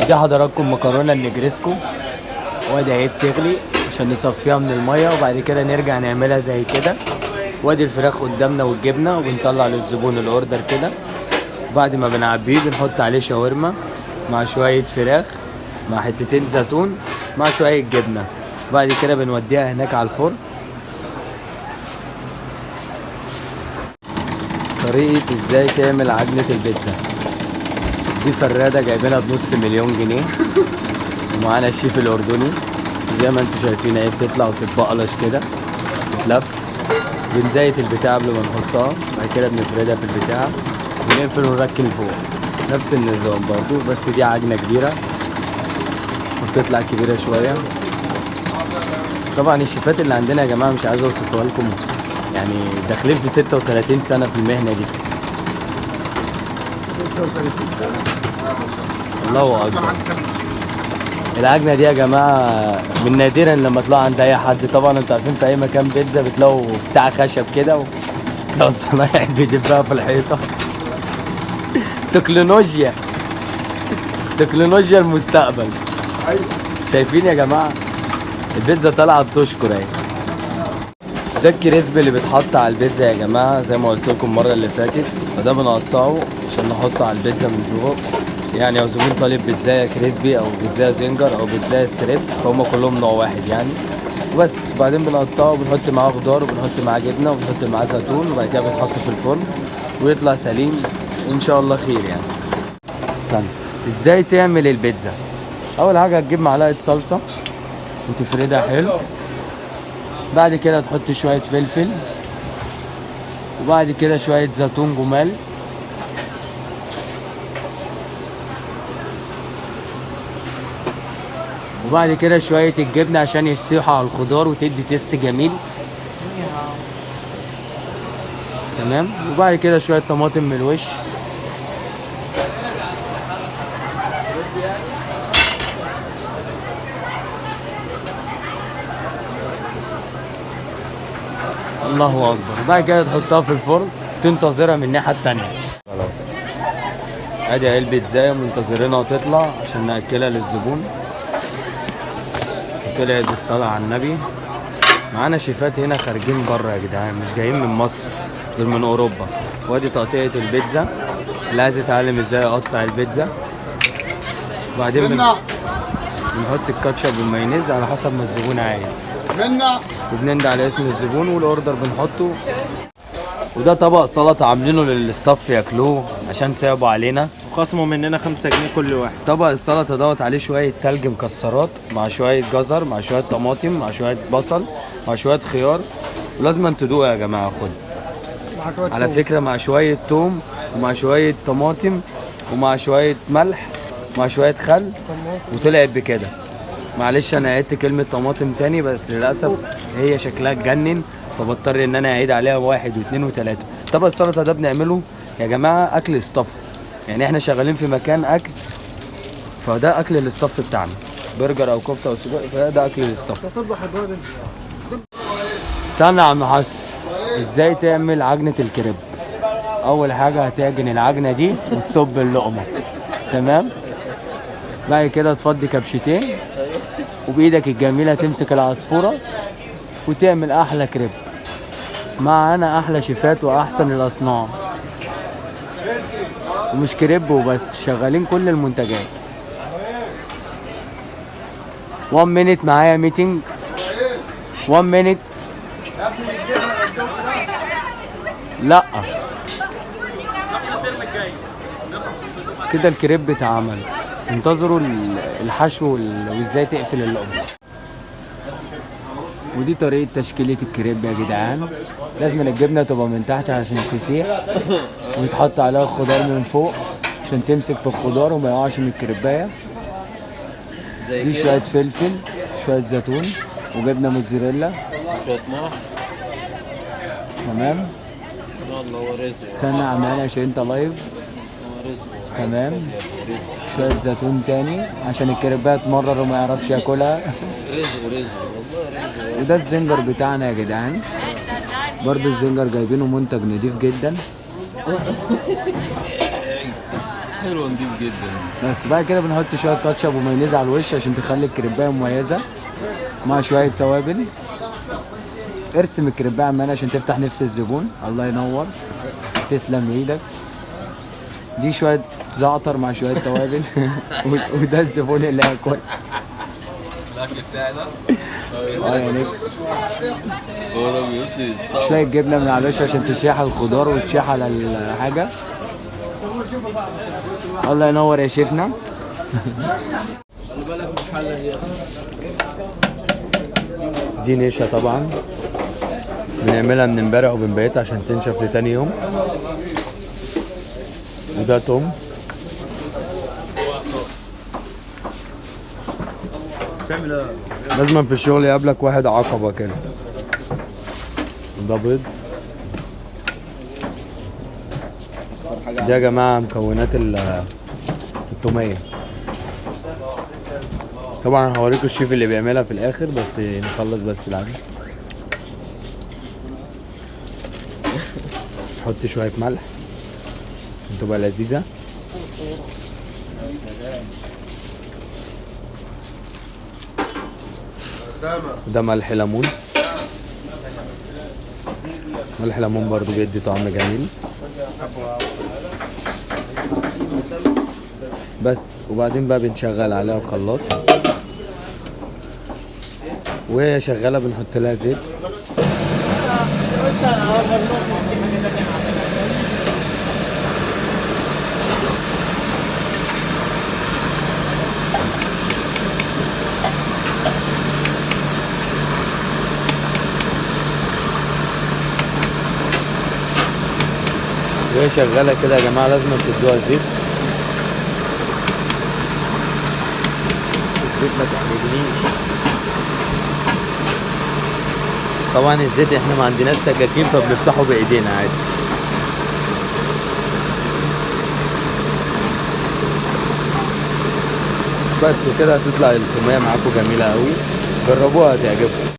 دي حضراتكم مكرونه النجريسكو، وادي اهي بتغلي عشان نصفيها من الميه، وبعد كده نرجع نعملها زي كده. وادي الفراخ قدامنا والجبنه، وبنطلع للزبون الاوردر كده. بعد ما بنعبيه بنحط عليه شاورما مع شويه فراخ مع حتتين زيتون مع شويه جبنه. بعد كده بنوديها هناك على الفرن. طريقه ازاي تعمل عجنه البيتزا. دي فراده جايبينها بنص مليون جنيه، ومعانا الشيف الاردني. زي ما انتم شايفين اهي بتطلع وتتبقلش كده تتلف. بنزيت البتاع قبل ما نحطها، بعد كده بنفردها في البتاع ونقفل ونركن فوق. نفس النظام برضو، بس دي عجنه كبيره وبتطلع كبيره شويه. طبعا الشيفات اللي عندنا يا جماعه مش عايز اوصفها لكم، يعني داخلين في 36 سنه في المهنه دي. 36 سنة. الله اكبر. العجنه دي يا جماعه من نادرا لما تلاقوا عند اي حد. طبعا انتوا عارفين في اي مكان بيتزا بتلاقوا بتاع خشب كده وتلاقوا الصنايعي بيدبها في الحيطه. تكنولوجيا، تكنولوجيا المستقبل. ايوه شايفين يا جماعه البيتزا طالعه بتشكر اهي. ده الكريسبي اللي بيتحط على البيتزا يا جماعه، زي ما قلت لكم المره اللي فاتت. فده بنقطعه عشان نحطه على البيتزا من فوق. يعني لو زبون طالب بيتزايه كريسبي او بيتزايه زنجر او بيتزايه ستريبس فهم كلهم نوع واحد يعني. وبس بعدين بنقطعه وبنحط معاه خضار وبنحط معاه جبنه وبنحط معاه زيتون، وبعد كده بيتحط في الفرن ويطلع سليم ان شاء الله خير يعني. استنى، ازاي تعمل البيتزا؟ اول حاجه هتجيب معلقه صلصه وتفردها حلو. بعد كده تحط شويه فلفل، وبعد كده شويه زيتون جمال، وبعد كده شويه الجبنه عشان يسيحوا على الخضار وتدي تيست جميل. تمام. وبعد كده شويه طماطم من الوش. الله اكبر. بعد كده تحطها في الفرن تنتظرها من الناحيه التانيه. خلاص ادي اهي البيتزا منتظرينها تطلع عشان ناكلها للزبون. طلعت بالصلاه على النبي. معانا شيفات هنا خارجين بره يا جدعان، مش جايين من مصر، دول من اوروبا. وادي تقطيعه البيتزا اللي عايز يتعلم ازاي اقطع البيتزا. وبعدين بنحط الكاتشب والمايونيز على حسب ما الزبون عايز، وبنندى على اسم الزبون والاوردر بنحطه. وده طبق سلطه عاملينه للستاف ياكلوه عشان صعبوا علينا وخصموا مننا 5 جنيه كل واحد. طبق السلطه دوت عليه شويه تلج مكسرات مع شويه جزر مع شويه طماطم مع شويه بصل مع شويه خيار. ولازم تدوقوا يا جماعه. خد على فكره مع شويه توم ومع شويه طماطم ومع شويه ملح مع شويه خل، وطلعت بكده. معلش انا عدت كلمه طماطم تاني بس للاسف هي شكلها اتجنن، فبضطر ان انا اعيد عليها 1 و2 و3. طبق السلطه ده بنعمله يا جماعه اكل اصطف، يعني احنا شغالين في مكان اكل، فده اكل الاصطف بتاعنا، برجر او كفته او سجق، فده اكل الاصطف. استنى يا عم حسن، ازاي تعمل عجنه الكريب؟ اول حاجه هتعجن العجنه دي وتصب اللقمه، تمام. بعد كده تفضي كبشتين وبايدك الجميله تمسك العصفوره وتعمل احلى كريب. معانا احلى شيفات واحسن الاصناع، ومش كريب وبس، شغالين كل المنتجات. 1 minute معايا ميتنج. 1 minute. لا كده الكريب اتعمل. انتظروا الحشو وازاي تقفل اللقمه. ودي طريقه تشكيله الكريب يا جدعان. لازم الجبنه تبقى من تحت عشان تسيح، ويتحط عليها الخضار من فوق عشان تمسك في الخضار وما يقعش من الكريبايه. دي شويه فلفل، شويه زيتون، وجبنه موتزاريلا، شويه ماش. تمام. يلا هو رزق. استنى عمال عشان انت لايف. هو رزق. تمام. شويه زيتون تاني عشان الكريبايه تمرر وما يعرفش ياكلها. رزق والله رزق. وده الزنجر بتاعنا يا جدعان. برضه الزنجر جايبينه منتج نضيف جدا. حلو نضيف جدا. بس بعد كده بنحط شويه كاتشب ومايونيز على الوش عشان تخلي الكريبايه مميزه، مع شويه توابل. ارسم الكريبايه عمال عشان تفتح نفس الزبون. الله ينور، تسلم ايدك. دي شويه زعتر مع شويه توابل وده الزبون اللي هياكل. الاكل بتاعي ده يعني هو ده بيوصي الصعب. شويه جبنه من على الوش عشان تشيح الخضار وتشيح على الحاجه. الله ينور يا شيفنا. خلي بالك من الحله دي. دي نشا طبعا بنعملها من امبارح وبنبيتها عشان تنشف لتاني يوم. وده توم. لازم في الشغل يقابلك واحد عقبة كده. ده بيض. دي يا جماعة مكونات التومية. طبعا هوريكم الشيف اللي بيعملها في الاخر، بس نخلص بس العجل. نحط شوية ملح عشان تبقى لذيذة. ده ملح ليمون. ملح ليمون برضو بيدي طعم جميل. بس وبعدين بقى بنشغل عليها الخلاط، وهي شغالة بنحط لها زيت. وهي شغالة كده يا جماعة لازم تدوها زيت. الزيت ما تحرجنيش. طبعا الزيت احنا ما عندناش سكاكين فبنفتحه بايدينا عادي. بس وكده هتطلع التومية معاكم جميلة قوي. جربوها هتعجبكم.